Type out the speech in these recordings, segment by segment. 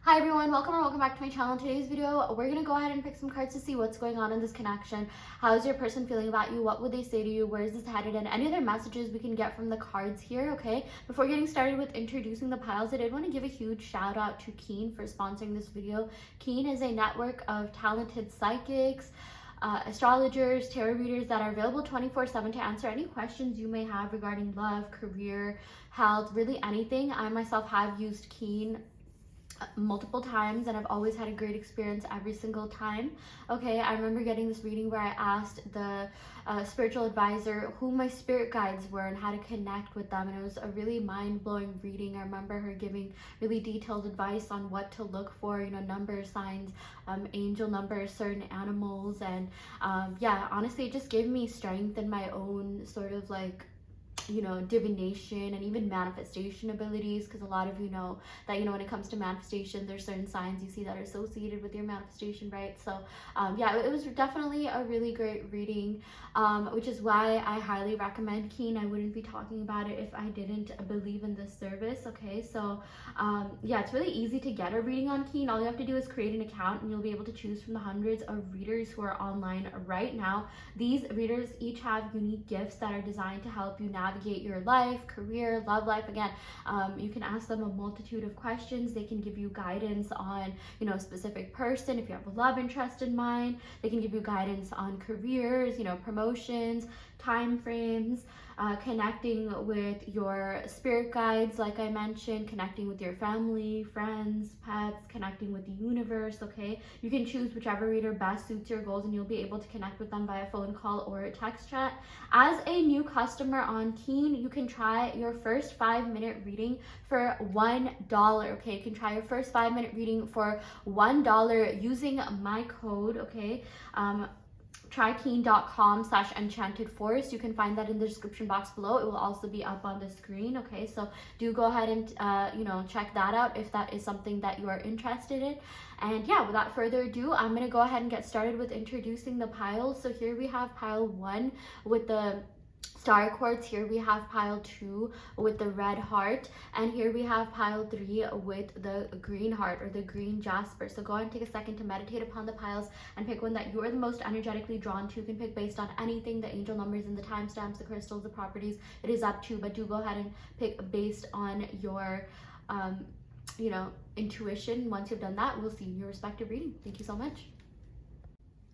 Hi everyone, welcome back to my channel. In today's video, we're gonna go ahead and pick some cards to see what's going on in this connection. How is your person feeling about you? What would they say to you? Where is this headed? And any other messages we can get from the cards here, okay? Before getting started with introducing the piles, I did want to give a huge shout out to Keen for sponsoring this video. Keen is a network of talented psychics, astrologers, tarot readers that are available 24/7 to answer any questions you may have regarding love, career, health, really anything. I myself have used Keen multiple times and I've always had a great experience every single time. Okay, I remember getting this reading where I asked the spiritual advisor who my spirit guides were and how to connect with them, and it was a really mind-blowing reading. I remember her giving really detailed advice on what to look for, you know, number signs, angel numbers, certain animals, and yeah, honestly it just gave me strength in my own sort of like, you know, divination and even manifestation abilities, because a lot of you know that, you know, when it comes to manifestation, there's certain signs you see that are associated with your manifestation, right? So yeah, it was definitely a really great reading, which is why I highly recommend Keen. I wouldn't be talking about it if I didn't believe in this service. Okay, so yeah, it's really easy to get a reading on Keen. All you have to do is create an account and you'll be able to choose from the hundreds of readers who are online right now. These readers each have unique gifts that are designed to help you navigate your life, career, love life. Again, you can ask them a multitude of questions. They can give you guidance on, you know, a specific person. If you have a love interest in mind, they can give you guidance on careers, you know, promotions, time frames, connecting with your spirit guides, like I mentioned, connecting with your family, friends, pets, connecting with the universe. Okay, you can choose whichever reader best suits your goals and you'll be able to connect with them via phone call or text chat. As a new customer on Keen, you can try your first 5-minute reading for $1. Okay, you can try your first 5-minute reading for $1 using my code. Okay, trykeen.com/enchantedforest. You can find that in the description box below. It will also be up on the screen. Okay, so do go ahead and you know, check that out if that is something that you are interested in. And yeah, without further ado, I'm gonna go ahead and get started with introducing the piles. So here we have pile 1 with the star quartz. Here we have pile 2 with the red heart, and here we have pile 3 with the green heart or the green jasper. So go ahead and take a second to meditate upon the piles and pick one that you are the most energetically drawn to. You can pick based on anything, the angel numbers and the timestamps, the crystals, the properties. It is up to you, but do go ahead and pick based on your you know, intuition. Once you've done that, we'll see you in your respective reading. Thank you so much.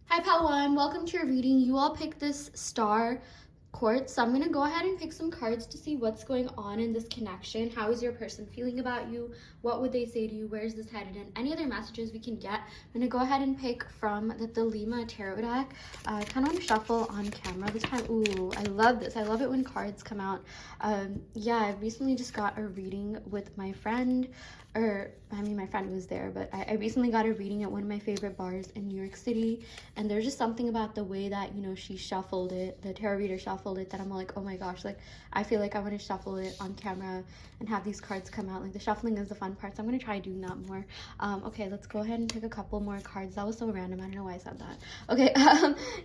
Hi pile 1, welcome to your reading. You all picked this star quartz, so I'm going to go ahead and pick some cards to see what's going on in this connection. How is your person feeling about you? What would they say to you? Where's this headed? And any other messages we can get. I'm going to go ahead and pick from the Lima tarot deck. I kind of want to shuffle on camera this time. Ooh, I love this. I love it when cards come out. Yeah, I recently just got a reading with my friend, or I mean my friend was there, but I recently got a reading at one of my favorite bars in New York City, and there's just something about the way that, you know, she shuffled it, the tarot reader shuffled it, that I'm like, oh my gosh, like I feel like I want to shuffle it on camera and have these cards come out. Like the shuffling is the fun part, so I'm going to try doing that more. Okay, let's go ahead and pick a couple more cards. That was so random, I don't know why I said that. Okay,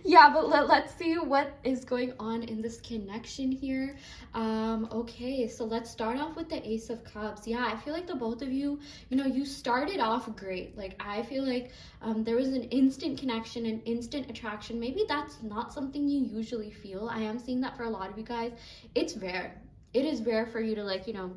yeah, but let's see what is going on in this connection here. Okay, so let's start off with the Ace of Cups. Yeah, I feel like the both of you, you know, you started off great. Like I feel like there was an instant connection, an instant attraction. Maybe that's not something you usually feel. I am seeing that for a lot of you guys. It's rare. It is rare for you to, like, you know,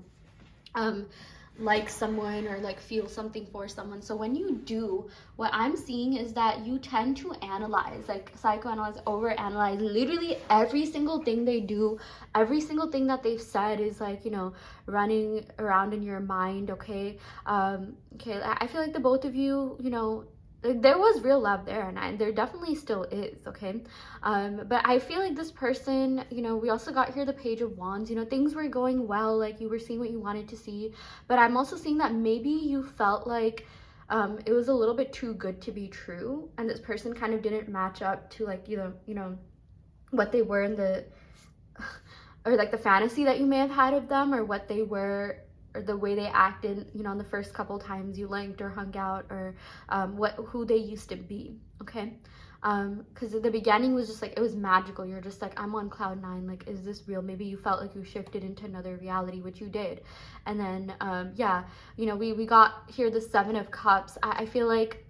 like someone or like feel something for someone. So when you do, what I'm seeing is that you tend to analyze, like psychoanalyze, overanalyze literally every single thing they do. Every single thing that they've said is like, you know, running around in your mind. Okay, okay, I feel like the both of you, you know, there was real love there, and there definitely still is. Okay, but I feel like this person, you know, we also got here the Page of Wands. You know, things were going well, like you were seeing what you wanted to see, but I'm also seeing that maybe you felt like it was a little bit too good to be true, and this person kind of didn't match up to, like, you know what they were in the or like the fantasy that you may have had of them, or what they were, or the way they acted, you know, in the first couple times you linked or hung out, or who they used to be. Okay, because at the beginning was just like, it was magical. You're just like, I'm on cloud 9, like, is this real? Maybe you felt like you shifted into another reality, which you did. And then yeah, you know, we got here the 7 of Cups. I feel like,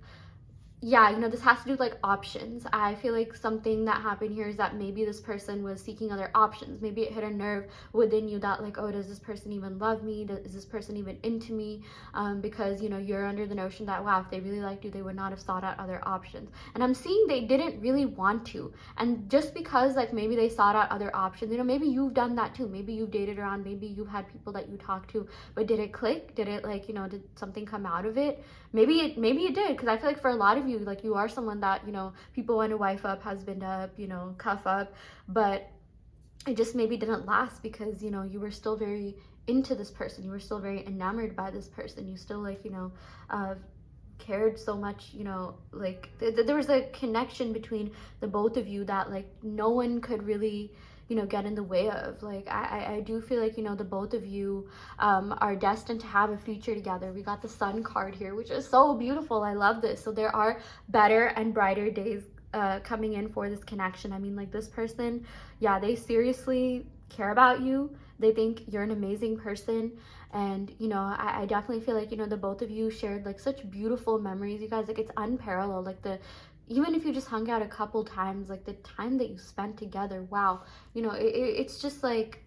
yeah, you know, this has to do with like options. I feel like something that happened here is that maybe this person was seeking other options. Maybe it hit a nerve within you that like, oh, does this person even love me? Is this person even into me? Because, you know, you're under the notion that, wow, if they really liked you, they would not have sought out other options. And I'm seeing they didn't really want to. And just because like maybe they sought out other options, you know, maybe you've done that too. Maybe you've dated around, maybe you've had people that you talked to, but did it click? Did it like, you know, did something come out of it? Maybe it did, because I feel like for a lot of you, like, you are someone that, you know, people want to wife up, husband up, you know, cuff up, but it just maybe didn't last because, you know, you were still very into this person, you were still very enamored by this person, you still like, you know, cared so much, you know, like there was a connection between the both of you that like no one could really, you know, get in the way of. Like I do feel like, you know, the both of you are destined to have a future together. We got the Sun card here, which is so beautiful. I love this. So there are better and brighter days coming in for this connection. I mean, like, this person, yeah, they seriously care about you. They think you're an amazing person. And, you know, I definitely feel like, you know, the both of you shared like such beautiful memories, you guys. Like, it's unparalleled. Like, even if you just hung out a couple times, like the time that you spent together, wow, you know, it's just like,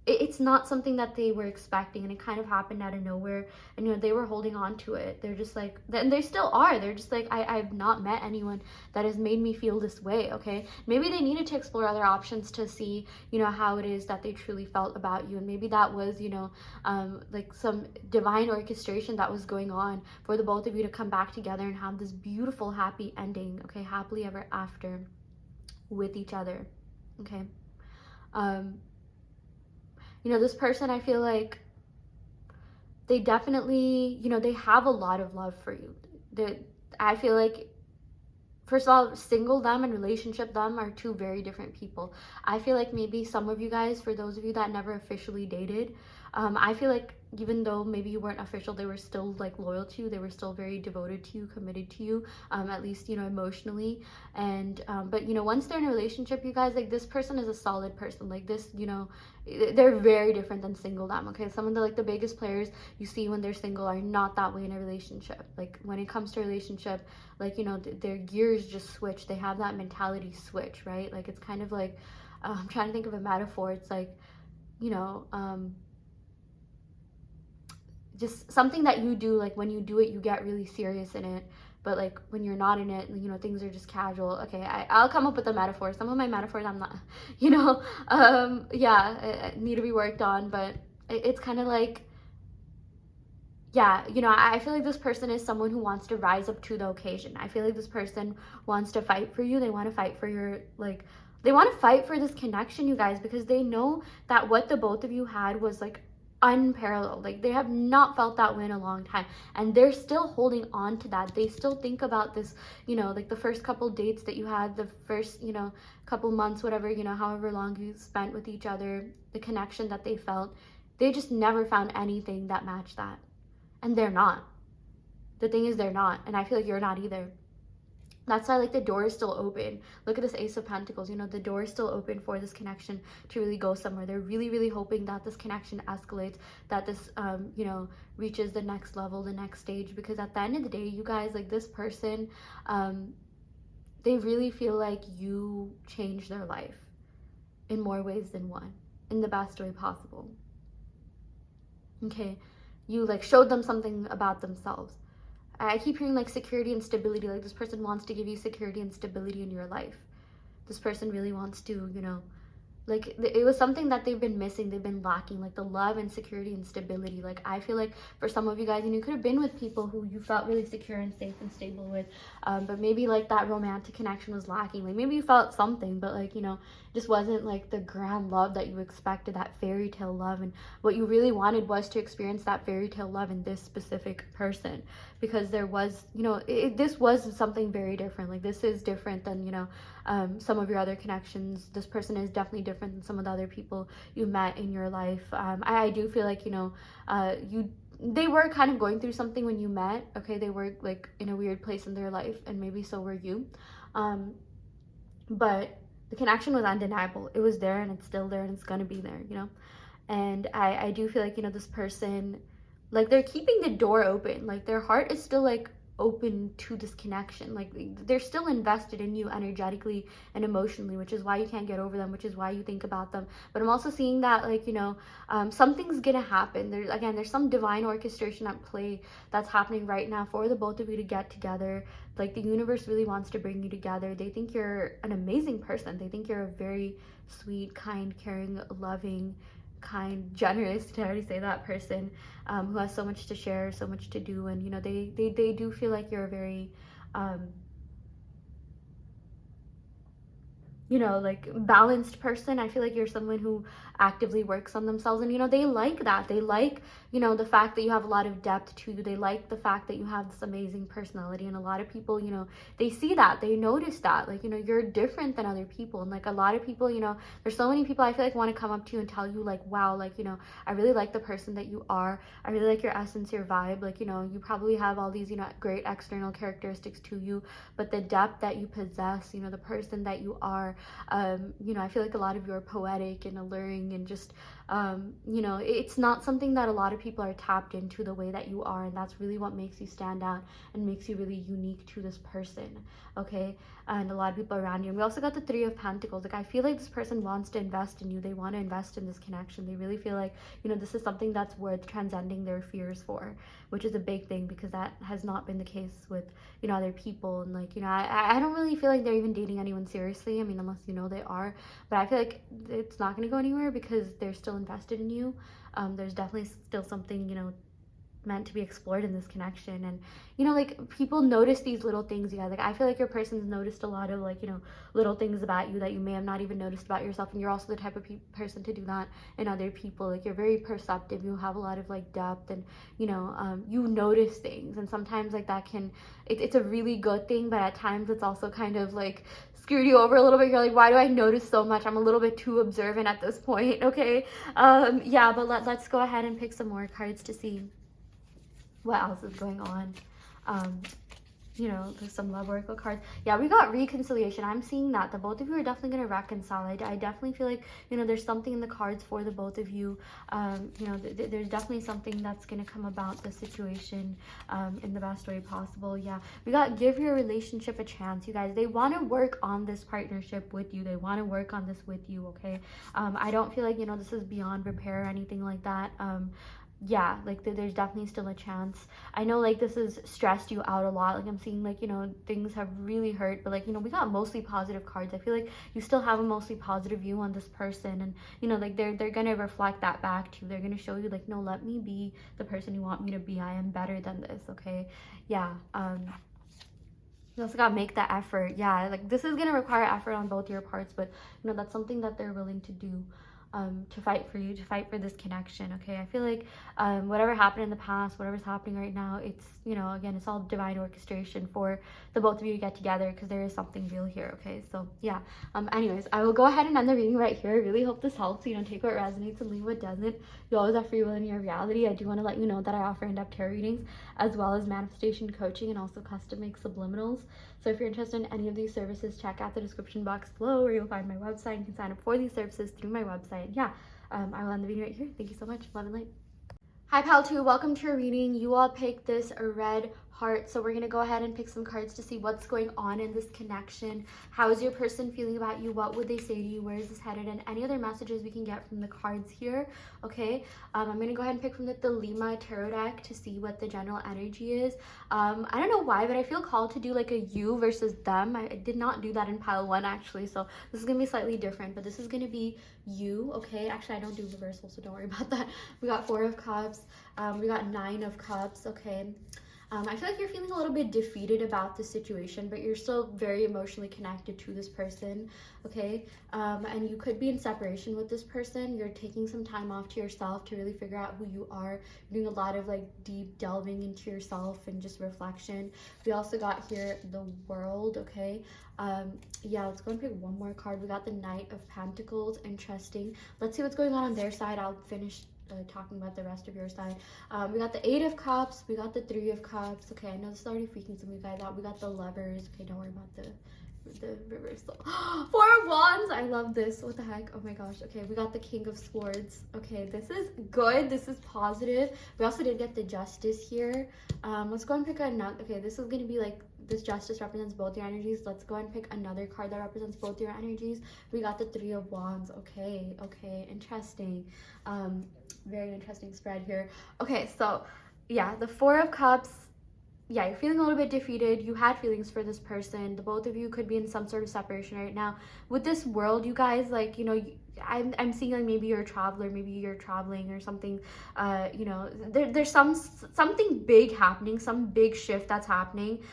it's not something that they were expecting, and it kind of happened out of nowhere. And, you know, they were holding on to it. They're just like, and they still are, they're just like, I've not met anyone that has made me feel this way. Okay, maybe they needed to explore other options to see, you know, how it is that they truly felt about you. And maybe that was, you know, like some divine orchestration that was going on for the both of you to come back together and have this beautiful happy ending. Okay, happily ever after with each other. Okay, you know, this person, I feel like they definitely, you know, they have a lot of love for you. I feel like, first of all, single them and relationship them are two very different people. I feel like maybe some of you guys, for those of you that never officially dated, I feel like even though maybe you weren't official, they were still like loyal to you. They were still very devoted to you, committed to you, at least, you know, emotionally. And but, you know, once they're in a relationship, you guys, like, this person is a solid person. Like, this, you know, they're very different than single them. Okay, some of the like the biggest players you see when they're single are not that way in a relationship. Like, when it comes to a relationship, like, you know, their gears just switch. They have that mentality switch, right? Like, it's kind of like, I'm trying to think of a metaphor. It's like, you know, just something that you do, like, when you do it, you get really serious in it. But like, when you're not in it, you know, things are just casual. Okay, I'll come up with a metaphor. Some of my metaphors, I'm not, you know, yeah, need to be worked on. But it's kind of like, yeah, you know, I feel like this person is someone who wants to rise up to the occasion. I feel like this person wants to fight for you. They want to fight for your, like, they want to fight for this connection, you guys, because they know that what the both of you had was like unparalleled. Like, they have not felt that way in a long time, and they're still holding on to that. They still think about this, you know, like the first couple dates that you had, the first, you know, couple months, whatever, you know, however long you spent with each other, the connection that they felt. They just never found anything that matched that. And they're not. The thing is, they're not. And I feel like you're not either. That's why, like, the door is still open. Look at this Ace of Pentacles. You know, the door is still open for this connection to really go somewhere. They're really, really hoping that this connection escalates, that this, you know, reaches the next level, the next stage. Because at the end of the day, you guys, like, this person, they really feel like you changed their life in more ways than one, in the best way possible. Okay, you like showed them something about themselves. I keep hearing like security and stability. Like, this person wants to give you security and stability in your life. This person really wants to, you know, like, it was something that they've been missing, they've been lacking, like the love and security and stability. Like, I feel like for some of you guys, and you could have been with people who you felt really secure and safe and stable with, but maybe like that romantic connection was lacking. Like, maybe you felt something, but like, you know, just wasn't like the grand love that you expected, that fairy tale love. And what you really wanted was to experience that fairy tale love in this specific person, because there was, you know, this was something very different. Like, this is different than, you know, some of your other connections. This person is definitely different than some of the other people you met in your life. I do feel like, you know, they were kind of going through something when you met, okay? They were like in a weird place in their life, and maybe so were you. But the connection was undeniable. It was there, and it's still there, and it's gonna be there, you know? And I do feel like, you know, this person, like, they're keeping the door open. Like, their heart is still like open to this connection. Like, they're still invested in you energetically and emotionally, which is why you can't get over them, which is why you think about them. But I'm also seeing that, like, you know, something's gonna happen. There's some divine orchestration at play that's happening right now for the both of you to get together. Like, the universe really wants to bring you together. They think you're an amazing person. They think you're a very sweet, kind, caring, loving, kind, generous, did I already say that, person, who has so much to share, so much to do. And, you know, they do feel like you're a very you know, like, balanced person. I feel like you're someone who actively works on themselves, and, you know, they like that. They like, you know, the fact that you have a lot of depth to you. They like the fact that you have this amazing personality, and a lot of people, you know, they see that, they notice that, like, you know, you're different than other people. And, like, a lot of people, you know, there's so many people I feel like want to come up to you and tell you, like, wow, like, you know, I really like the person that you are. I really like your essence, your vibe. Like, you know, you probably have all these, you know, great external characteristics to you, but the depth that you possess, you know, the person that you are, you know, I feel like a lot of you are poetic and alluring, and just, you know, it's not something that a lot of people are tapped into the way that you are, and that's really what makes you stand out and makes you really unique to this person, okay? And a lot of people around you. And we also got the Three of Pentacles. Like, I feel like this person wants to invest in you. They want to invest in this connection. They really feel like, you know, this is something that's worth transcending their fears for, which is a big thing, because that has not been the case with, you know, other people. And, like, you know, I don't really feel like they're even dating anyone seriously. I mean, unless, you know, they are. But I feel like it's not going to go anywhere because they're still invested in you. There's definitely still something, you know, meant to be explored in this connection. And, you know, like, people notice these little things, you guys. Like, I feel like your person's noticed a lot of, like, you know, little things about you that you may have not even noticed about yourself. And you're also the type of person to do that in other people. Like, you're very perceptive. You have a lot of, like, depth, and, you know, you notice things. And sometimes, like, that can, it's a really good thing, but at times it's also kind of like screwed you over a little bit. You're like, why do I notice so much? I'm a little bit too observant at this point, okay? Yeah, but let's go ahead and pick some more cards to see what else is going on. You know, there's some love oracle cards. Yeah, we got reconciliation. I'm seeing that the both of you are definitely going to reconcile. I definitely feel like, you know, there's something in the cards for the both of you. You know, there's definitely something that's going to come about the situation in the best way possible. Yeah, we got give your relationship a chance, you guys. They want to work on this partnership with you. They want to work on this with you, okay? I don't feel like, you know, this is beyond repair or anything like that. Yeah, like, there's definitely still a chance. I know, like, this has stressed you out a lot. Like, I'm seeing, like, you know, things have really hurt, but, like, you know, we got mostly positive cards. I feel like you still have a mostly positive view on this person, and, you know, like, they're gonna reflect that back to you. They're gonna show you, like, no, let me be the person you want me to be. I am better than this, okay? Yeah. You also gotta make that effort. Yeah, like, this is gonna require effort on both your parts, but, you know, that's something that they're willing to do. To fight for you, to fight for this connection, okay? I feel like whatever happened in the past, whatever's happening right now, it's, you know, again, it's all divine orchestration for the both of you to get together, because there is something real here, okay? So, yeah. Anyways, I will go ahead and end the reading right here. I really hope this helps. You know, take what resonates and leave what doesn't. You always have free will in your reality. I do want to let you know that I offer in-depth tarot readings, as well as manifestation coaching, and also custom-made subliminals. So if you're interested in any of these services, check out the description box below, where you'll find my website. You can sign up for these services through my website. Yeah, I will end the video right here. Thank you so much. Love and light. Hi, pal 2. Welcome to your reading. You all picked this red heart, so we're going to go ahead and pick some cards to see what's going on in this connection. How is your person feeling about you? What would they say to you? Where is this headed? And any other messages we can get from the cards here, okay? I'm going to go ahead and pick from the Lima tarot deck to see what the general energy is. I don't know why, but I feel called to do like a you versus them. I did not do that in pile 1, actually, so this is going to be slightly different, but this is going to be you, okay? Actually, I don't do reversal, so don't worry about that. We got 4 of Cups. We got 9 of Cups, okay? I feel like you're feeling a little bit defeated about the situation, but you're still very emotionally connected to this person, okay? And you could be in separation with this person. You're taking some time off to yourself to really figure out who you are. You're doing a lot of, like, deep delving into yourself and just reflection. We also got here the World, okay? Yeah, let's go and pick one more card. We got the Knight of Pentacles. Interesting. Let's see what's going on their side. I'll finish talking about the rest of your side. We got the 8 of Cups, we got the 3 of Cups. Okay, I know this is already freaking some of you guys out. We got the Lovers. Okay, don't worry about the reversal. 4 of Wands. I love this. What the heck? Oh my gosh. Okay, we got the King of Swords. Okay, this is good. This is positive. We also did get the Justice here. Let's go and pick another. Okay, this is gonna be like, this Justice represents both your energies. Let's go and pick another card that represents both your energies. We got the 3 of Wands. Okay, interesting. Very interesting spread here. Okay, so yeah, the 4 of Cups. Yeah, you're feeling a little bit defeated. You had feelings for this person. The both of you could be in some sort of separation right now. With this world, you guys, like, you know, I'm seeing like maybe you're a traveler, maybe you're traveling or something. You know, there's something big happening, some big shift that's happening.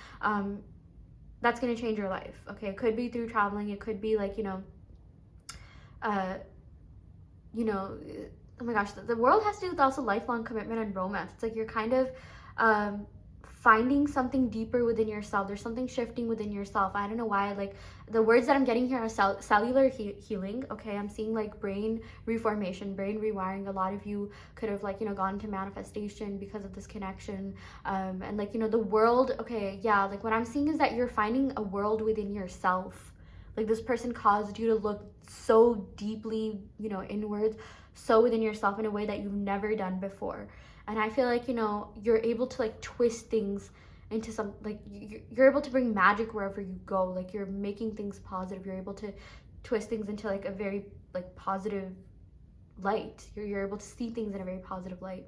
That's gonna change your life. Okay, it could be through traveling. It could be like, you know, oh my gosh, the world has to do with also lifelong commitment and romance. It's like you're kind of finding something deeper within yourself. There's something shifting within yourself. I don't know why, like the words that I'm getting here are cellular healing. Okay, I'm seeing like brain reformation, brain rewiring. A lot of you could have, like, you know, gone to manifestation because of this connection, and like, you know, the world. Okay, yeah, like what I'm seeing is that you're finding a world within yourself. Like this person caused you to look so deeply, you know, inwards, so within yourself in a way that you've never done before. And I feel like, you know, you're able to like twist things into some, like you're able to bring magic wherever you go. Like you're making things positive. You're able to twist things into like a very like positive light. You're able to see things in a very positive light.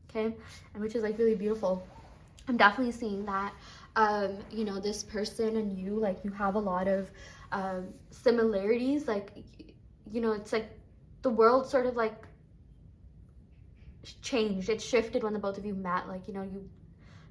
Okay, and which is like really beautiful. I'm definitely seeing that. You know, this person and you, like, you have a lot of similarities. Like, you know, it's like the world sort of like changed. It shifted when the both of you met. Like, you know, you,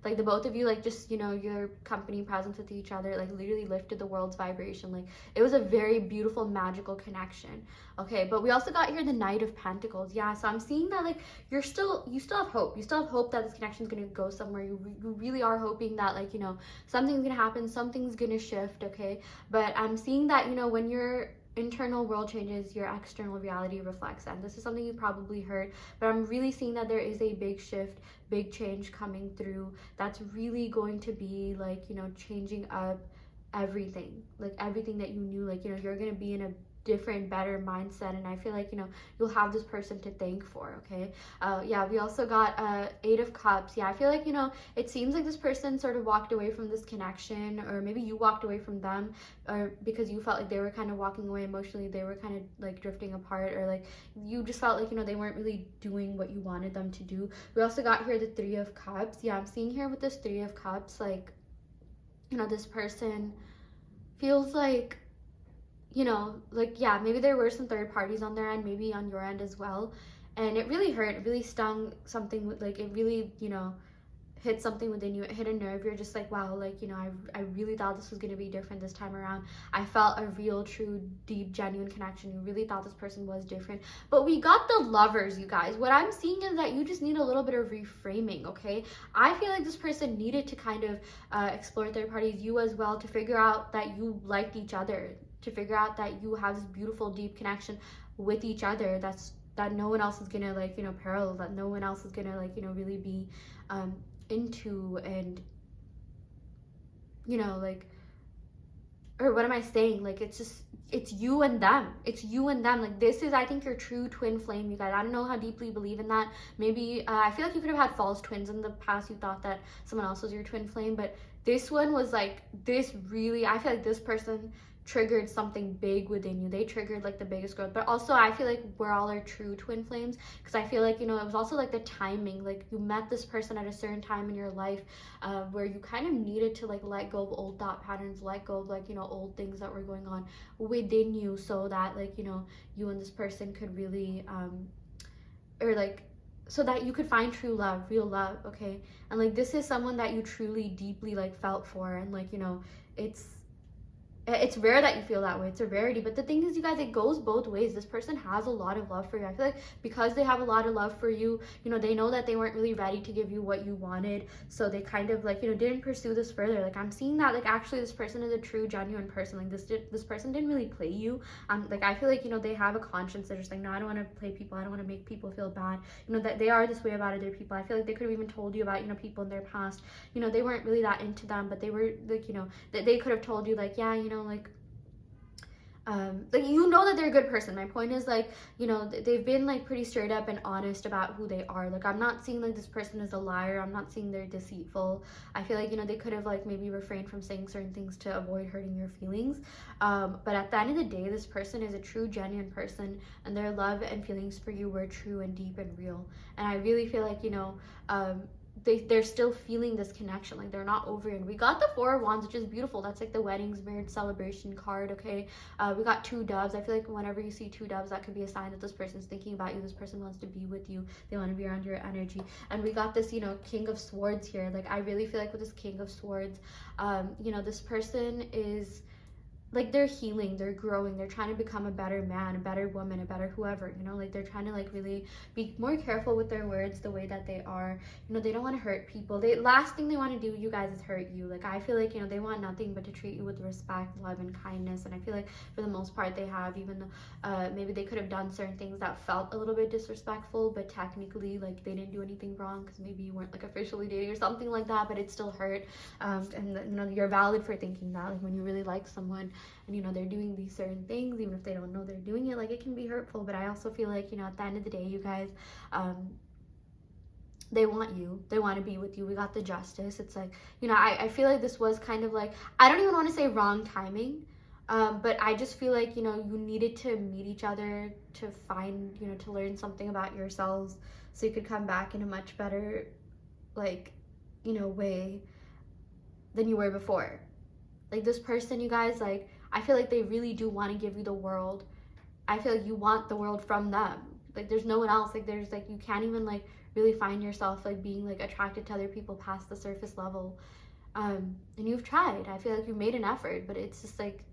like the both of you, like, just, you know, your company presence with each other, like literally lifted the world's vibration. Like it was a very beautiful, magical connection. Okay, but we also got here the Knight of Pentacles. Yeah, so I'm seeing that like you still have hope. You still have hope that this connection is going to go somewhere. You really are hoping that, like, you know, something's going to happen, something's going to shift. Okay, but I'm seeing that, you know, when your internal world changes, your external reality reflects that. And this is something you probably heard, but I'm really seeing that there is a big shift, big change coming through that's really going to be like, you know, changing up everything, like everything that you knew. Like, you know, you're going to be in a different, better mindset, and I feel like, you know, you'll have this person to thank for. Okay, yeah, we also got 8 of Cups. Yeah, I feel like, you know, it seems like this person sort of walked away from this connection, or maybe you walked away from them, or because you felt like they were kind of walking away emotionally, they were kind of like drifting apart, or like you just felt like, you know, they weren't really doing what you wanted them to do. We also got here the 3 of Cups. Yeah, I'm seeing here with this 3 of Cups, like, you know, this person feels like, you know, like, yeah, maybe there were some third parties on their end, maybe on your end as well, and it really hurt. It really stung something with, like, it really, you know, hit something within you. It hit a nerve. You're just like, wow, like, you know, I really thought this was going to be different this time around. I felt a real, true, deep, genuine connection. You really thought this person was different. But we got the Lovers, you guys. What I'm seeing is that you just need a little bit of reframing. Okay, I feel like this person needed to kind of explore third parties, you as well, to figure out that you liked each other, to figure out that you have this beautiful, deep connection with each other that no one else is gonna, like, you know, parallel, that no one else is gonna, like, you know, really be into. And, you know, like, or what am I saying, like, it's just, it's you and them. It's you and them. Like, this is, I think, your true twin flame, you guys. I don't know how deeply you believe in that. Maybe I feel like you could have had false twins in the past. You thought that someone else was your twin flame, but this one was like, this really, I feel like this person triggered something big within you. They triggered like the biggest growth. But also, I feel like we're all our true twin flames, because I feel like, you know, it was also like the timing. Like, you met this person at a certain time in your life where you kind of needed to, like, let go of old thought patterns, let go of, like, you know, old things that were going on within you, so that, like, you know, you and this person could really or like, so that you could find true love, real love. Okay, and like, this is someone that you truly, deeply, like, felt for, and, like, you know, it's, it's rare that you feel that way. It's a rarity. But the thing is, you guys, it goes both ways. This person has a lot of love for you. I feel like because they have a lot of love for you, you know, they know that they weren't really ready to give you what you wanted. So they kind of like, you know, didn't pursue this further. Like I'm seeing that like actually this person is a true, genuine person. Like this person didn't really play you. Like I feel like, you know, they have a conscience. They're just like, no, I don't want to play people. I don't want to make people feel bad. You know, that they are this way about other people. I feel like they could have even told you about, you know, people in their past. You know, they weren't really that into them, but they were like, you know, they could have told you like, yeah, you know, like you know that they're a good person. My point is like, you know, they've been like pretty straight up and honest about who they are. Like I'm not seeing like this person is a liar. I'm not seeing they're deceitful. I feel like, you know, they could have like maybe refrained from saying certain things to avoid hurting your feelings, but at the end of the day, this person is a true, genuine person, and their love and feelings for you were true and deep and real. And I really feel like, you know, they're still feeling this connection. Like they're not over it. And we got the 4 of Wands, which is beautiful. That's like the weddings, marriage, celebration card. Okay, we got 2 doves. I feel like whenever you see 2 doves, that could be a sign that this person's thinking about you. This person wants to be with you. They want to be around your energy. And we got this, you know, King of Swords here. Like I really feel like with this King of Swords, you know, this person is like they're healing, they're growing, they're trying to become a better man, a better woman, a better whoever, you know, like they're trying to like really be more careful with their words, the way that they are. You know, they don't want to hurt people. They last thing they want to do, you guys, is hurt you. Like I feel like, you know, they want nothing but to treat you with respect, love, and kindness. And I feel like for the most part they have, even though maybe they could have done certain things that felt a little bit disrespectful, but technically like they didn't do anything wrong, because maybe you weren't like officially dating or something like that, but it still hurt. And you know, you're valid for thinking that. Like when you really like someone and, you know, they're doing these certain things, even if they don't know they're doing it, like it can be hurtful. But I also feel like, you know, at the end of the day, you guys, they want you, they want to be with you. We got the Justice. It's like, you know, I feel like this was kind of like, I don't even want to say wrong timing, but I just feel like, you know, you needed to meet each other to find, you know, to learn something about yourselves, so you could come back in a much better, like, you know, way than you were before. Like this person, you guys, like I feel like they really do want to give you the world. I feel like you want the world from them. Like there's no one else. Like there's like, you can't even like really find yourself like being like attracted to other people past the surface level. And you've tried. I feel like you made an effort, but it's just like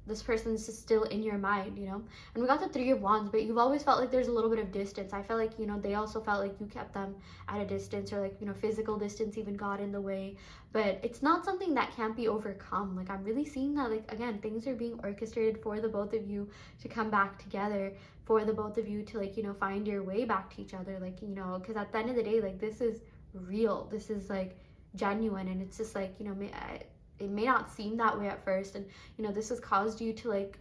this person's just still in your mind, you know. And we got the 3 of Wands, but you've always felt like there's a little bit of distance. I felt like, you know, they also felt like you kept them at a distance, or like, you know, physical distance even got in the way. But it's not something that can't be overcome. Like I'm really seeing that, like, again, things are being orchestrated for the both of you to come back together, for the both of you to like, you know, find your way back to each other. Like, you know, because at the end of the day, like this is real, this is like genuine. And it's just like, you know, it may not seem that way at first, and you know, this has caused you to like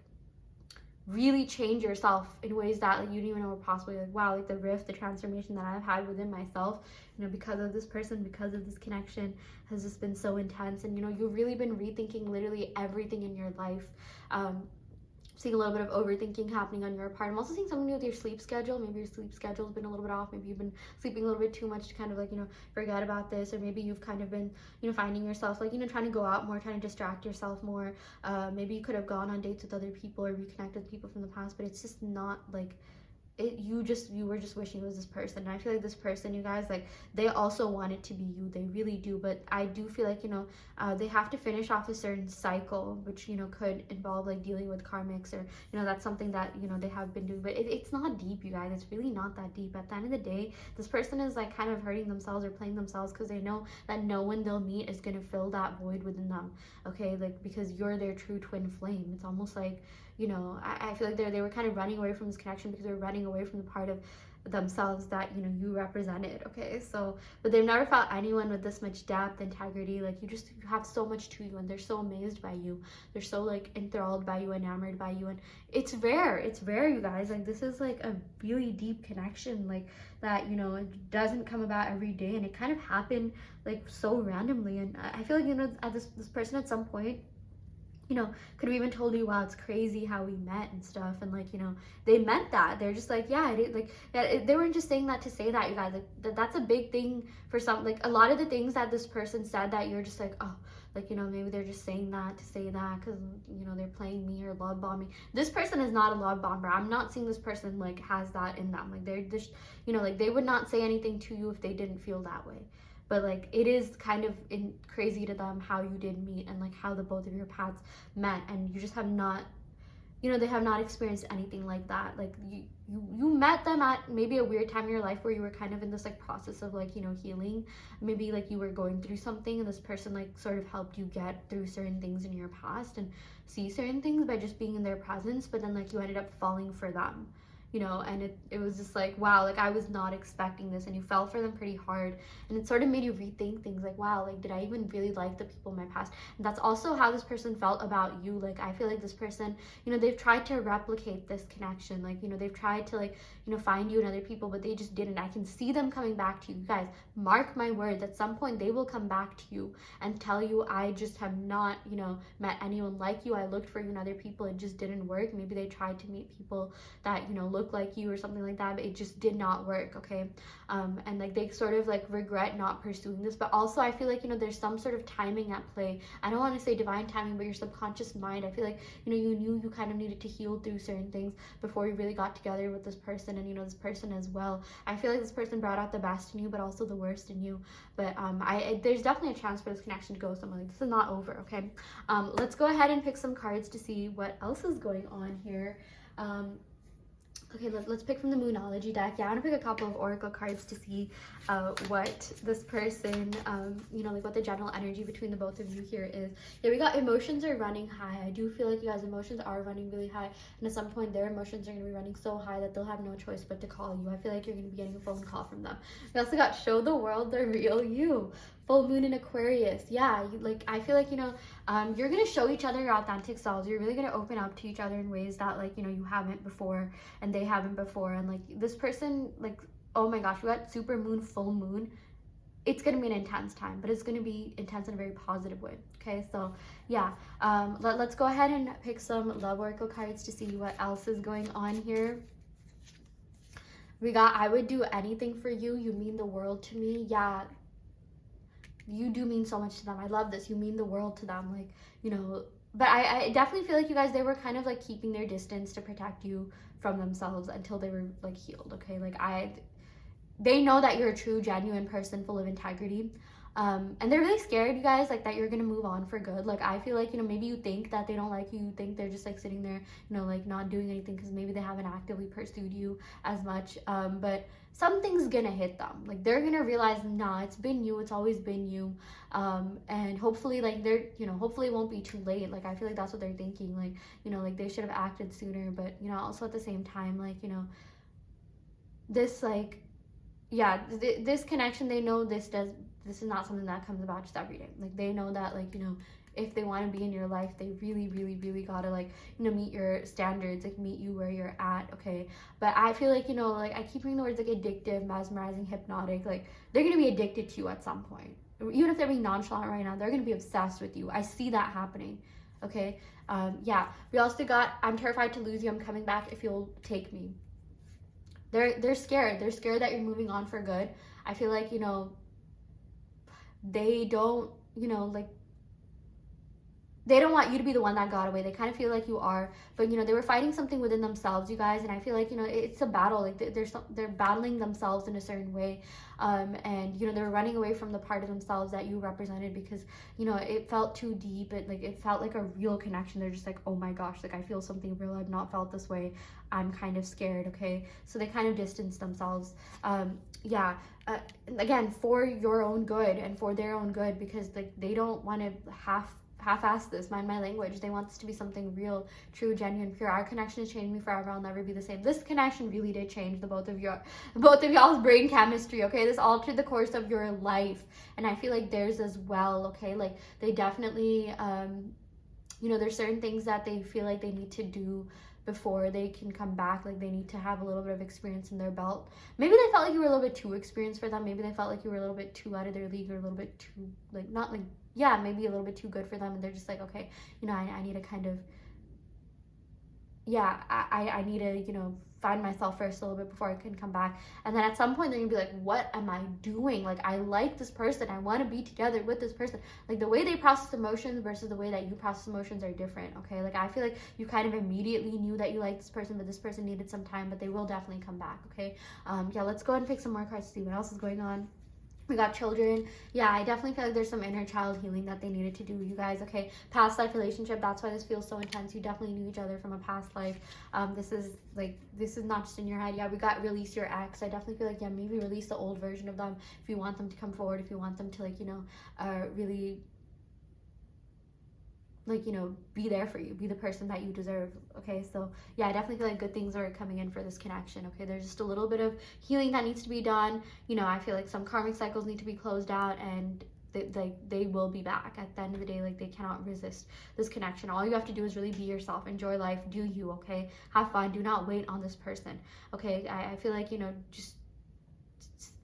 really change yourself in ways that like you didn't even know were possible. Like wow, like the rift, the transformation that I've had within myself, you know, because of this person, because of this connection, has just been so intense. And you know, you've really been rethinking literally everything in your life. Seeing a little bit of overthinking happening on your part. I'm also seeing something with your sleep schedule. Maybe your sleep schedule's been a little bit off. Maybe you've been sleeping a little bit too much to kind of like, you know, forget about this. Or maybe you've kind of been, you know, finding yourself like, you know, trying to go out more, trying to distract yourself more. Maybe you could have gone on dates with other people or reconnected with people from the past, but it's just not like it. You were just wishing it was this person. And I feel like this person, you guys, like they also want it to be you. They really do. But I do feel like, you know, they have to finish off a certain cycle, which, you know, could involve like dealing with karmics, or, you know, that's something that, you know, they have been doing. But it's not deep, you guys. It's really not that deep. At the end of the day, this person is like kind of hurting themselves or playing themselves, because they know that no one they'll meet is going to fill that void within them. Okay, like because you're their true twin flame. It's almost like, you know, I feel like they were kind of running away from this connection because they're running away from the part of themselves that, you know, you represented. Okay, so but they've never felt anyone with this much depth, integrity. Like you have so much to you, and they're so amazed by you, they're so like enthralled by you, enamored by you. And it's rare, you guys. Like this is like a really deep connection, like that, you know, it doesn't come about every day, and it kind of happened like so randomly. And I feel like, you know, at this person at some point, you know, could have even told you, wow, it's crazy how we met and stuff. And like, you know, they meant that. They're just like, yeah, they weren't just saying that to say that, you guys. Like that's a big thing for some. Like a lot of the things that this person said that you're just like, oh, like, you know, maybe they're just saying that to say that because, you know, they're playing me or love bombing. This person is not a love bomber. I'm not seeing this person like has that in them. Like they're just, you know, like they would not say anything to you if they didn't feel that way. but like it is kind of crazy to them how you did meet and like how the both of your paths met, and you just have not, you know, they have not experienced anything like that. Like you met them at maybe a weird time in your life where you were kind of in this like process of like, you know, healing. Maybe like you were going through something and this person like sort of helped you get through certain things in your past and see certain things by just being in their presence, but then like you ended up falling for them, you know, and it was just like, wow, like I was not expecting this, and you fell for them pretty hard, and it sort of made you rethink things like, wow, like did I even really like the people in my past? And that's also how this person felt about you. Like I feel like this person, you know, they've tried to replicate this connection, like, you know, they've tried to like, you know, find you and other people, but they just didn't. I can see them coming back to you. Guys, mark my words, at some point they will come back to you and tell you, I just have not, you know, met anyone like you. I looked for you in other people, it just didn't work. Maybe they tried to meet people that, you know, look like you or something like that, but it just did not work. Okay. And like they sort of like regret not pursuing this, but also I feel like, you know, there's some sort of timing at play. I don't want to say divine timing, but your subconscious mind, I feel like, you know, you knew you kind of needed to heal through certain things before you really got together with this person, and you know, this person as well. I feel like this person brought out the best in you, but also the worst in you. But there's definitely a chance for this connection to go somewhere. Like, this is not over. Okay. Let's go ahead and pick some cards to see what else is going on here. Okay, let's pick from the Moonology deck. Yeah, I want to pick a couple of oracle cards to see what this person, you know, like what the general energy between the both of you here is. Yeah, we got emotions are running high. I do feel like you guys' emotions are running really high, and at some point their emotions are going to be running so high that they'll have no choice but to call you. I feel like you're going to be getting a phone call from them. We also got show the world the real you. Full moon in Aquarius. Yeah, like I feel like, you know, you're gonna show each other your authentic selves. You're really gonna open up to each other in ways that, like, you know, you haven't before and they haven't before. And like this person, like, oh my gosh, we got super moon, full moon. It's gonna be an intense time, but it's gonna be intense in a very positive way. Okay, so yeah, let's go ahead and pick some love oracle cards to see what else is going on here. We got I would do anything for you. You mean the world to me. Yeah, you do mean so much to them. I love this. You mean the world to them. Like, you know, but I definitely feel like you guys, they were kind of like keeping their distance to protect you from themselves until they were like healed. Okay, like they know that you're a true, genuine person full of integrity. And they're really scared, you guys, like that you're gonna move on for good. Like I feel like, you know, maybe you think that they don't like you, you think they're just like sitting there, you know, like not doing anything because maybe they haven't actively pursued you as much, but something's gonna hit them. Like they're gonna realize, nah, it's been you, it's always been you. And hopefully, like they're, you know, hopefully it won't be too late. Like I feel like that's what they're thinking, like, you know, like they should have acted sooner. But you know, also at the same time, like, you know, this, like, yeah, this connection, they know this is not something that comes about just every day. Like they know that, like, you know, if they want to be in your life, they really, really, really gotta, like, you know, meet your standards, like meet you where you're at. Okay, but I feel like, you know, like I keep hearing the words like addictive, mesmerizing, hypnotic. Like they're gonna be addicted to you at some point. Even if they're being nonchalant right now, they're gonna be obsessed with you. I see that happening. Okay, yeah. We also got I'm terrified to lose you. I'm coming back if you'll take me. They're scared. They're scared that you're moving on for good. I feel like, you know, they don't, you know, like they don't want you to be the one that got away. They kind of feel like you are, but you know, they were fighting something within themselves, you guys, and I feel like, you know, it's a battle. Like they're battling themselves in a certain way, and you know, they were running away from the part of themselves that you represented because, you know, it felt too deep. It felt like a real connection. They're just like, oh my gosh, like I feel something real. I've not felt this way. I'm kind of scared. Okay, so they kind of distanced themselves. Yeah, again, for your own good and for their own good, because like they don't want to half-ass this, mind my language. They want this to be something real, true, genuine, pure. Our connection has changed me forever. I'll never be the same. This connection really did change the both of y'all's brain chemistry. Okay, this altered the course of your life, and I feel like theirs as well. Okay, like they definitely, you know, there's certain things that they feel like they need to do before they can come back. Like they need to have a little bit of experience in their belt. Maybe they felt like you were a little bit too experienced for them. Maybe they felt like you were a little bit too out of their league, or a little bit too, like, not like, yeah, maybe a little bit too good for them, and they're just like, okay, you know, I need to kind of, yeah, I need to, you know, find myself first a little bit before I can come back. And then at some point they're gonna be like, what am I doing? Like I like this person, I want to be together with this person. Like the way they process emotions versus the way that you process emotions are different. Okay, like I feel like you kind of immediately knew that you liked this person, but this person needed some time, but they will definitely come back. Okay, yeah, let's go ahead and pick some more cards to see what else is going on. We got children. Yeah, I definitely feel like there's some inner child healing that they needed to do, you guys. Okay, past life relationship, that's why this feels so intense. You definitely knew each other from a past life. This is not just in your head. Yeah, we got release your ex. I definitely feel like, yeah, maybe release the old version of them if you want them to come forward, if you want them to, like, you know, really, like, you know, be there for you, be the person that you deserve. Okay, so yeah, I definitely feel like good things are coming in for this connection. Okay, there's just a little bit of healing that needs to be done. You know, I feel like some karmic cycles need to be closed out, and they will be back at the end of the day. Like, they cannot resist this connection. All you have to do is really be yourself, enjoy life, do you. Okay, have fun, do not wait on this person. Okay, I feel like, you know, just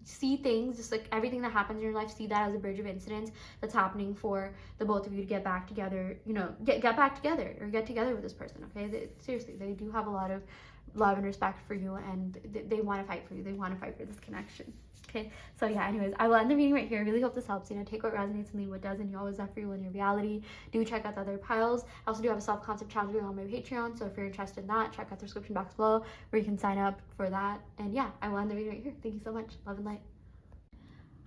see things, just like everything that happens in your life, see that as a bridge of incidents that's happening for the both of you to get back together, you know, get back together or get together with this person. Okay, seriously, they do have a lot of love and respect for you, and they want to fight for you, they want to fight for this connection. Okay, so yeah, anyways, I will end the reading right here. I really hope this helps. You know, take what resonates and leave what doesn't. You always have free will in your reality. Do check out the other piles. I also do have a self-concept challenge going on my Patreon, so if you're interested in that, check out the description box below where you can sign up for that. And yeah, I will end the reading right here. Thank you so much. Love and light.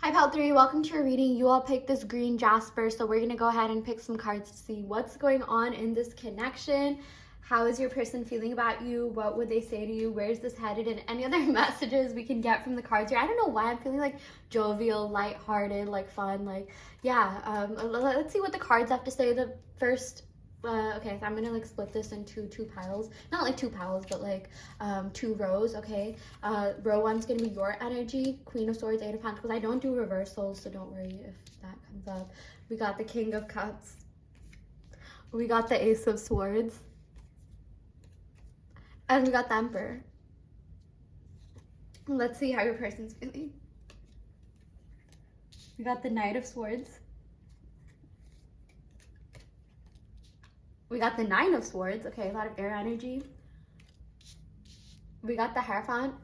Hi Pal 3, welcome to your reading. You all picked this green Jasper, so we're going to go ahead and pick some cards to see what's going on in this connection. How is your person feeling about you? What would they say to you? Where's this headed? And any other messages we can get from the cards here. I don't know why I'm feeling like jovial, lighthearted, like fun, like, yeah. Let's see what the cards have to say. The first, okay, so I'm gonna like split this into two piles. Not like two piles, but like two rows, okay? Row one's gonna be your energy, Queen of Swords, Eight of Pentacles. I don't do reversals, so don't worry if that comes up. We got the King of Cups. We got the Ace of Swords. And we got the Emperor. Let's see how your person's feeling. We got the Knight of Swords. We got the Nine of Swords. Okay, a lot of air energy. We got the Hierophant.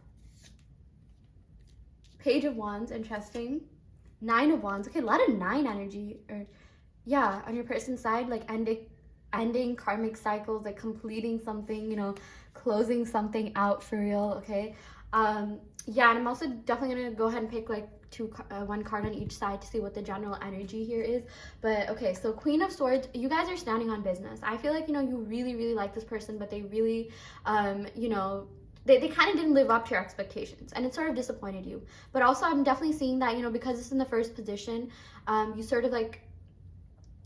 Page of Wands, interesting. Nine of Wands. Okay, a lot of nine energy. Or yeah, on your person's side, like ending karmic cycles, like completing something, you know, closing something out for real. Okay, yeah, and I'm also definitely gonna go ahead and pick like one card on each side to see what the general energy here is. But okay, so Queen of Swords, you guys are standing on business. I feel like, you know, you really like this person, but they really you know, they kind of didn't live up to your expectations, and it sort of disappointed you. But also I'm definitely seeing that, you know, because it's in the first position, you sort of like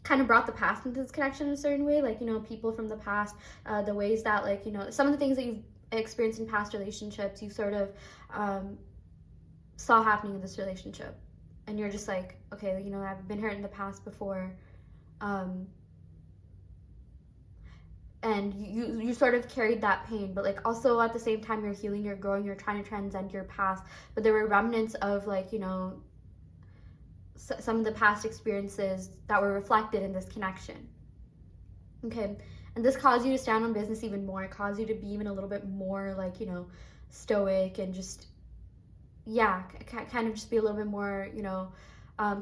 kind of brought the past into this connection in a certain way, like, you know, people from the past, the ways that, like, you know, some of the things that you've experienced in past relationships, you sort of saw happening in this relationship, and you're just like, okay, like, you know, I've been hurt in the past before, and you sort of carried that pain, but like also at the same time you're healing, you're growing, you're trying to transcend your past, but there were remnants of, like, you know, some of the past experiences that were reflected in this connection. Okay, and this caused you to stand on business even more. It caused you to be even a little bit more, like, you know, stoic, and just, yeah, kind of just be a little bit more, you know,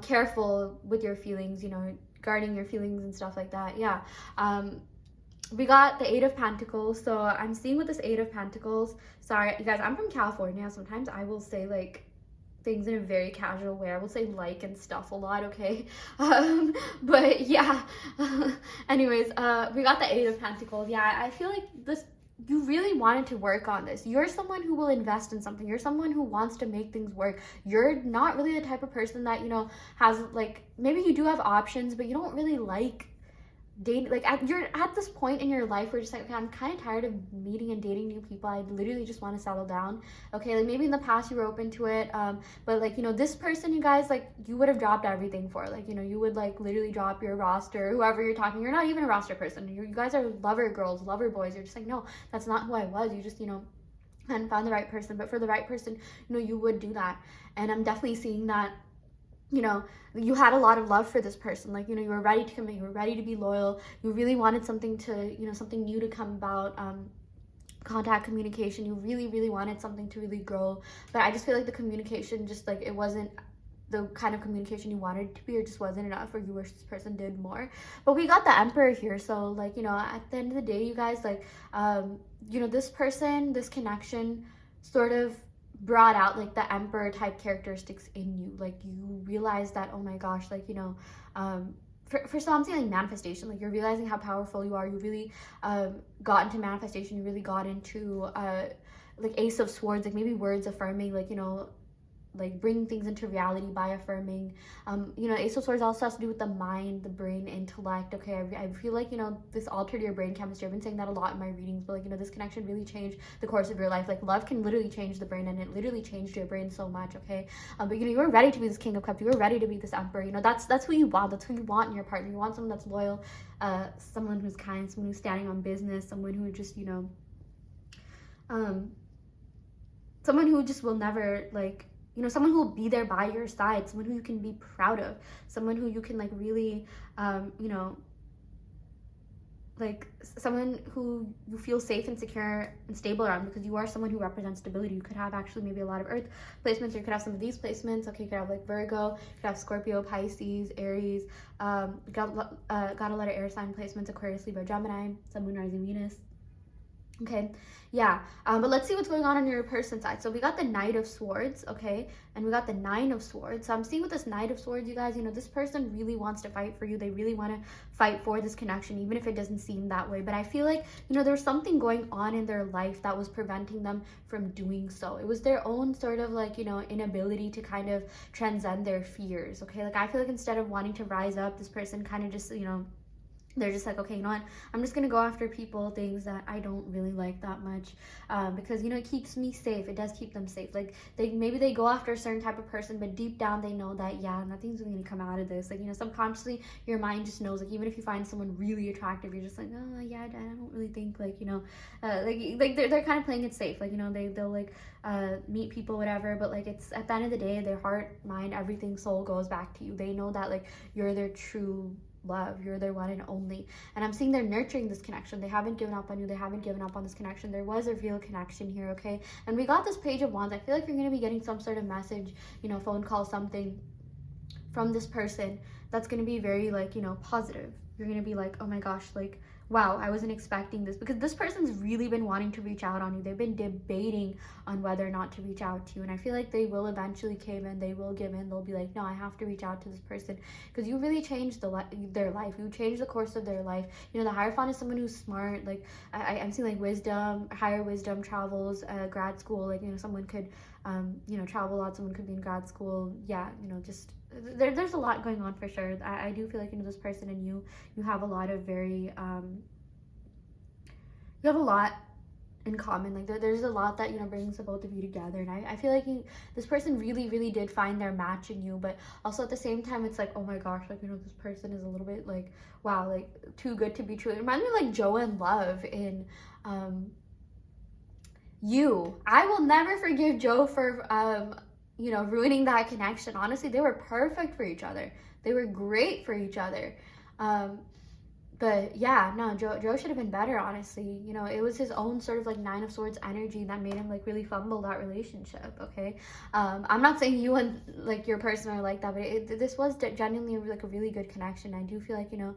careful with your feelings, you know, guarding your feelings and stuff like that. Yeah. We got the Eight of Pentacles. So I'm seeing with this Eight of Pentacles, sorry you guys, I'm from California. Sometimes I will say like things in a very casual way. I will say like and stuff a lot, okay? But yeah. Anyways, we got the Eight of Pentacles. Yeah, I feel like this, you really wanted to work on this. You're someone who will invest in something. You're someone who wants to make things work. You're not really the type of person that, you know, has, like, maybe you do have options, but you don't really like dating. Like, you're at this point in your life where you're just like, okay, I'm kind of tired of meeting and dating new people. I literally just want to settle down. Okay, like maybe in the past you were open to it, but like, you know, this person, you guys, like, you would have dropped everything for, like, you know, you would like literally drop your roster, whoever you're talking. You're not even a roster person. You guys are lover girls, lover boys. You're just like, no, that's not who I was. You just, you know, hadn't found the right person. But for the right person, you know, you would do that. And I'm definitely seeing that, you know, you had a lot of love for this person. Like, you know, you were ready to commit, you were ready to be loyal, you really wanted something to, you know, something new to come about, contact, communication. You really wanted something to really grow. But I just feel like the communication, just like, it wasn't the kind of communication you wanted it to be, or just wasn't enough, or you wish this person did more. But we got the Emperor here, so like, you know, at the end of the day, you guys, like, you know, this person, this connection sort of brought out like the emperor type characteristics in you. Like you realize that, oh my gosh, like, you know, for some, I'm saying like manifestation, like you're realizing how powerful you are. You really got into manifestation. You really got into like Ace of Swords, like maybe words affirming, like, you know, like bringing things into reality by affirming. You know, Ace of Swords also has to do with the mind, the brain, intellect. Okay, I feel like, you know, this altered your brain chemistry. I've been saying that a lot in my readings, but like, you know, this connection really changed the course of your life. Like love can literally change the brain, and it literally changed your brain so much. Okay, but you know, you were ready to be this King of Cups. You were ready to be this Emperor. You know, that's who you want. That's who you want in your partner. You want someone that's loyal, someone who's kind, someone who's standing on business, someone who just, you know, someone who just will never, like, you know, someone who will be there by your side, someone who you can be proud of, someone who you can like really, you know, like someone who you feel safe and secure and stable around, because you are someone who represents stability. You could have actually maybe a lot of earth placements, or you could have some of these placements. Okay, you could have like Virgo, you could have Scorpio, Pisces, Aries, got a lot of air sign placements, Aquarius, Libra, Gemini, Sun, Moon, Rising, Venus. Okay, yeah, but let's see what's going on your person side. So we got the Knight of Swords, okay, and we got the Nine of Swords. So I'm seeing with this Knight of Swords, you guys, you know, this person really wants to fight for you. They really want to fight for this connection, even if it doesn't seem that way. But I feel like, you know, there's something going on in their life that was preventing them from doing so. It was their own sort of like, you know, inability to kind of transcend their fears, okay? Like I feel like instead of wanting to rise up, this person kind of just, you know, they're just like, okay, you know what, I'm just gonna go after people, things that I don't really like that much, because, you know, it keeps me safe. It does keep them safe. Like maybe they go after a certain type of person, but deep down they know that, yeah, nothing's really gonna come out of this. Like, you know, subconsciously your mind just knows, like, even if you find someone really attractive, you're just like, oh yeah, I don't really think, like, you know, like they're kind of playing it safe. Like, you know, they'll like meet people, whatever, but like it's at the end of the day, their heart, mind, everything, soul goes back to you. They know that like you're their true love, you're their one and only. And I'm seeing they're nurturing this connection. They haven't given up on you. They haven't given up on this connection. There was a real connection here, okay? And we got this Page of Wands. I feel like you're going to be getting some sort of message, you know, phone call, something from this person that's going to be very, like, you know, positive. You're going to be like, oh my gosh, like, wow, I wasn't expecting this, because this person's really been wanting to reach out on you. They've been debating on whether or not to reach out to you, and I feel like they will eventually cave in. They will give in. They'll be like, no, I have to reach out to this person, because you really changed their life. You changed the course of their life. You know, the Hierophant is someone who's smart. Like I'm seeing like wisdom, higher wisdom, travels, grad school. Like, you know, someone could you know, travel a lot. Someone could be in grad school. Yeah, you know, just there's a lot going on for sure. I do feel like, you know, this person and you have a lot of very you have a lot in common. Like there's a lot that, you know, brings the both of you together, and I feel like this person really did find their match in you. But also at the same time, it's like, oh my gosh, like, you know, this person is a little bit like, wow, like too good to be true. It reminds me of like Joe and Love in You. I will never forgive Joe for you know, ruining that connection. Honestly, they were perfect for each other. They were great for each other. But yeah, no, Joe should have been better, honestly. You know, it was his own sort of like Nine of Swords energy that made him like really fumble that relationship, okay? I'm not saying you and like your person are like that, but this was genuinely like a really good connection. I do feel like, you know,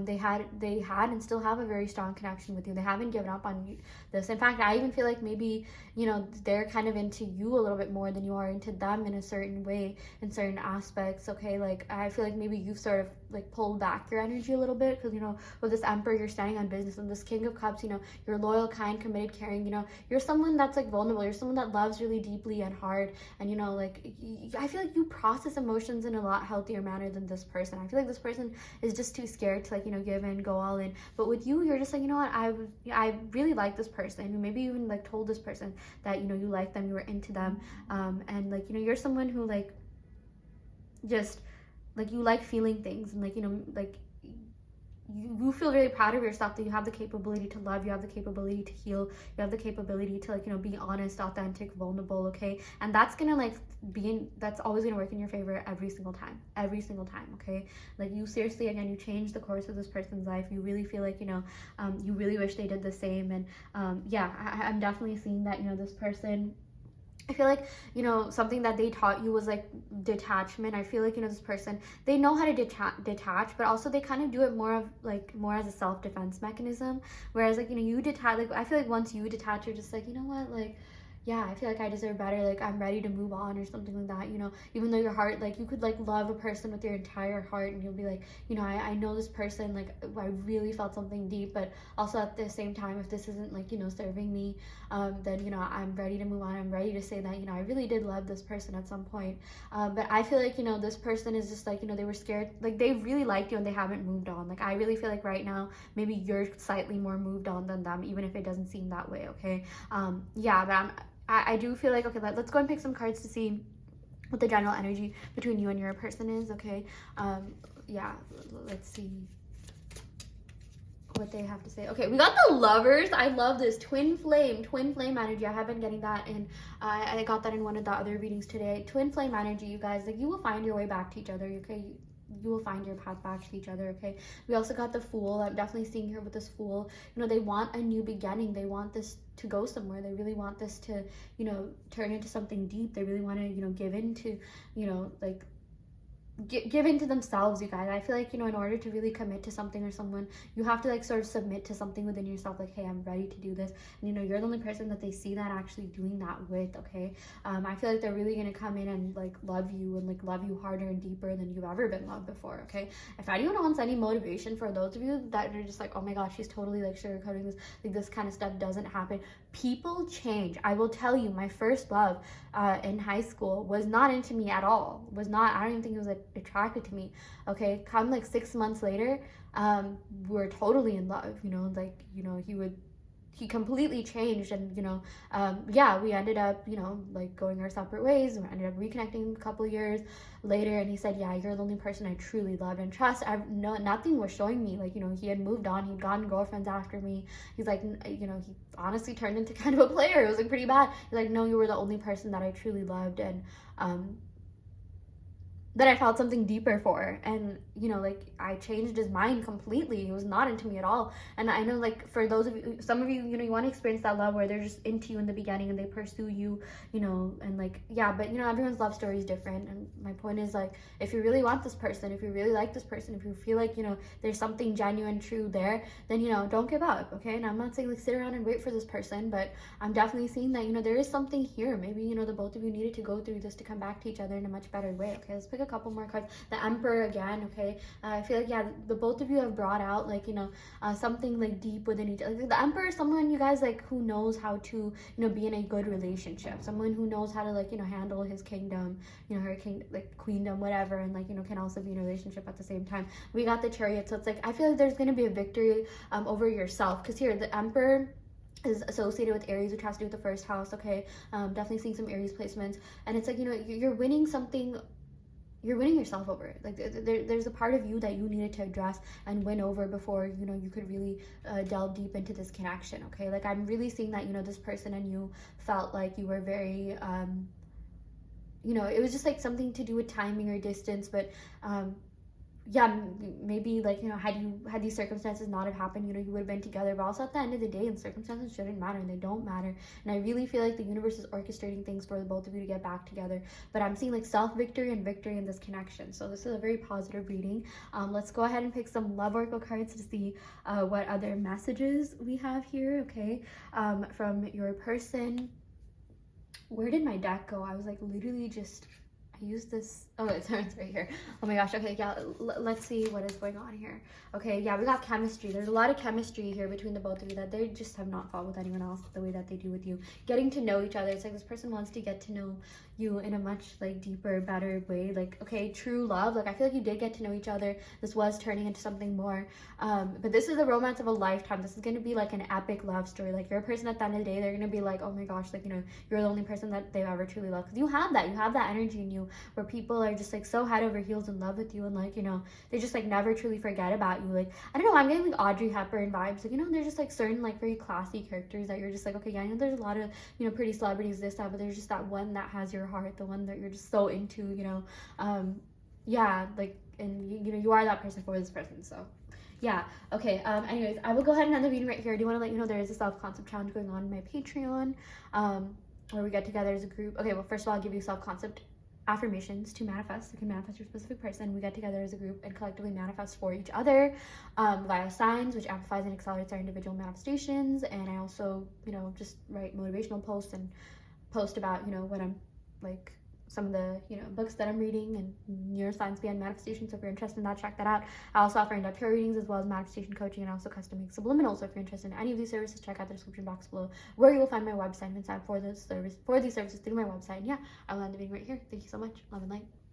they had and still have a very strong connection with you. They haven't given up on you. This, in fact, I even feel like maybe, you know, they're kind of into you a little bit more than you are into them in a certain way, in certain aspects, okay? Like I feel like maybe you've sort of like pulled back your energy a little bit, because, you know, with this Emperor, you're standing on business, and this King of Cups, you know, you're loyal, kind, committed, caring. You know, you're someone that's like vulnerable. You're someone that loves really deeply and hard, and, you know, like I feel like you process emotions in a lot healthier manner than this person. I feel like this person is just too scared to, like, you know, give in, go all in. But with you, you're just like, you know what, I really like this person. Maybe you even like told this person that, you know, you like them, you were into them, and like, you know, you're someone who like just like, you like feeling things, and like, you know, like you feel very proud of yourself that you have the capability to love, you have the capability to heal, you have the capability to, like, you know, be honest, authentic, vulnerable, okay? And that's gonna like that's always gonna work in your favor every single time, okay? Like, you seriously, again, you change the course of this person's life. You really feel like, you know, you really wish they did the same. And yeah, I'm definitely seeing that, you know, this person, I feel like, you know, something that they taught you was like detachment. I feel like, you know, this person, they know how to detach, but also they kind of do it more as a self-defense mechanism. Whereas, like, you know, you detach, like, I feel like once you detach, you're just like, you know what, like, yeah, I feel like I deserve better, like I'm ready to move on or something like that, you know, even though your heart, like you could like love a person with your entire heart and you'll be like, you know, I know this person, like I really felt something deep, but also at the same time, if this isn't like, you know, serving me, then, you know, I'm ready to move on. I'm ready to say that, you know, I really did love this person at some point. But I feel like, you know, this person is just like, you know, they were scared, like they really liked you and they haven't moved on. Like I really feel like right now, maybe you're slightly more moved on than them, even if it doesn't seem that way, okay? Yeah, but I do feel like, okay, let's go and pick some cards to see what the general energy between you and your person is, okay? Yeah, let's see what they have to say. Okay, we got the Lovers. I love this twin flame energy. I have been getting that in I got that in one of the other readings today. Twin flame energy, you guys, like you will find your way back to each other, okay? You will find your path back to each other, okay? We also got the Fool. I'm definitely seeing here with this Fool, you know, they want a new beginning. They want this to go somewhere. They really want this to, you know, turn into something deep. They really want to, you know, give into, you know, like give into themselves, you guys. I feel like, you know, in order to really commit to something or someone, you have to like sort of submit to something within yourself, like, hey, I'm ready to do this. And, you know, you're the only person that they see that actually doing that with, okay? I feel like they're really gonna come in and like love you and like love you harder and deeper than you've ever been loved before, okay? If anyone wants any motivation for those of you that are just like, oh my gosh, she's totally like sugarcoating this, like this kind of stuff doesn't happen. People change. I will tell you, my first love in high school was not into me at all. Was not, I don't even think it was attracted to me, okay? Come like 6 months later, we're totally in love, you know, like, you know, he completely changed. And, you know, yeah, we ended up, you know, like going our separate ways. We ended up reconnecting a couple years later, and he said, yeah, you're the only person I truly loved and trust. Nothing was showing me, like, you know, he had moved on, he'd gotten girlfriends after me. He's like, you know, he honestly turned into kind of a player. It was like pretty bad. He's like, no, you were the only person that I truly loved and that I felt something deeper for. And, you know, like I changed his mind completely. He was not into me at all. And I know, like, for those of you, some of you, you know, you want to experience that love where they're just into you in the beginning and they pursue you, you know, and like, yeah, but you know, everyone's love story is different. And my point is, like, if you really want this person, if you really like this person, if you feel like, you know, there's something genuine, true there, then, you know, don't give up, okay? And I'm not saying like sit around and wait for this person, but I'm definitely seeing that, you know, there is something here. Maybe, you know, the both of you needed to go through this to come back to each other in a much better way, okay? Let's pick a couple more cards. The Emperor again, okay? I feel like, yeah, the both of you have brought out, like, you know, something like deep within each other. Like, the Emperor is someone, you guys, like, who knows how to, you know, be in a good relationship. Someone who knows how to, like, you know, handle his kingdom, you know, her like queendom, whatever, and like, you know, can also be in a relationship at the same time. We got the Chariot, so it's like I feel like there's gonna be a victory over yourself, because here the Emperor is associated with Aries, which has to do with the first house, okay? Definitely seeing some Aries placements, and it's like, you know, you're winning something. You're winning yourself over. Like there's a part of you that you needed to address and win over before, you know, you could really delve deep into this connection, okay? Like I'm really seeing that, you know, this person and you felt like you were very you know, it was just like something to do with timing or distance, but yeah, maybe like, you know, had these circumstances not have happened, you know, you would have been together. But also at the end of the day, and circumstances shouldn't matter, and they don't matter. And I really feel like the universe is orchestrating things for the both of you to get back together. But I'm seeing like self-victory and victory in this connection. So this is a very positive reading. Let's go ahead and pick some love oracle cards to see what other messages we have here, okay? From your person. Where did my deck go? I was like literally just, I used this, oh, it's right here. Oh my gosh, okay, yeah, let's see what is going on here. Okay, yeah, we got chemistry. There's a lot of chemistry here between the both of you that they just have not fought with anyone else the way that they do with you. Getting to know each other. It's like this person wants to get to know you in a much like deeper, better way. Like, okay, true love. Like I feel like you did get to know each other. This was turning into something more. But this is the romance of a lifetime. This is gonna be like an epic love story. Like your person at the end of the day, they're gonna be like, oh my gosh, like, you know, you're the only person that they've ever truly loved. Because you have that energy in you where people are just like so head over heels in love with you, and like, you know, they just like never truly forget about you. Like, I don't know, I'm getting like Audrey Hepburn vibes. Like, you know, there's just like certain like very classy characters that you're just like, okay, yeah, I know there's a lot of, you know, pretty celebrities this time, but there's just that one that has your heart, the one that you're just so into, you know. Yeah, like, and you know, you are that person for this person. So yeah, okay, anyways, I will go ahead and end the reading right here. I do want to let you know there is a self-concept challenge going on in my Patreon, where we get together as a group. Okay, well, first of all, I'll give you self-concept affirmations to manifest. You can manifest your specific person. We get together as a group and collectively manifest for each other via signs, which amplifies and accelerates our individual manifestations. And I also, you know, just write motivational posts and post about, you know, what I'm like, some of the, you know, books that I'm reading and neuroscience behind manifestation. So if you're interested in that, check that out. I also offer in-depth tarot readings as well as manifestation coaching, and also custom make subliminals. So if you're interested in any of these services, check out the description box below, where you will find my website and sign up for these services through my website. And yeah, I will end the video right here. Thank you so much. Love and light.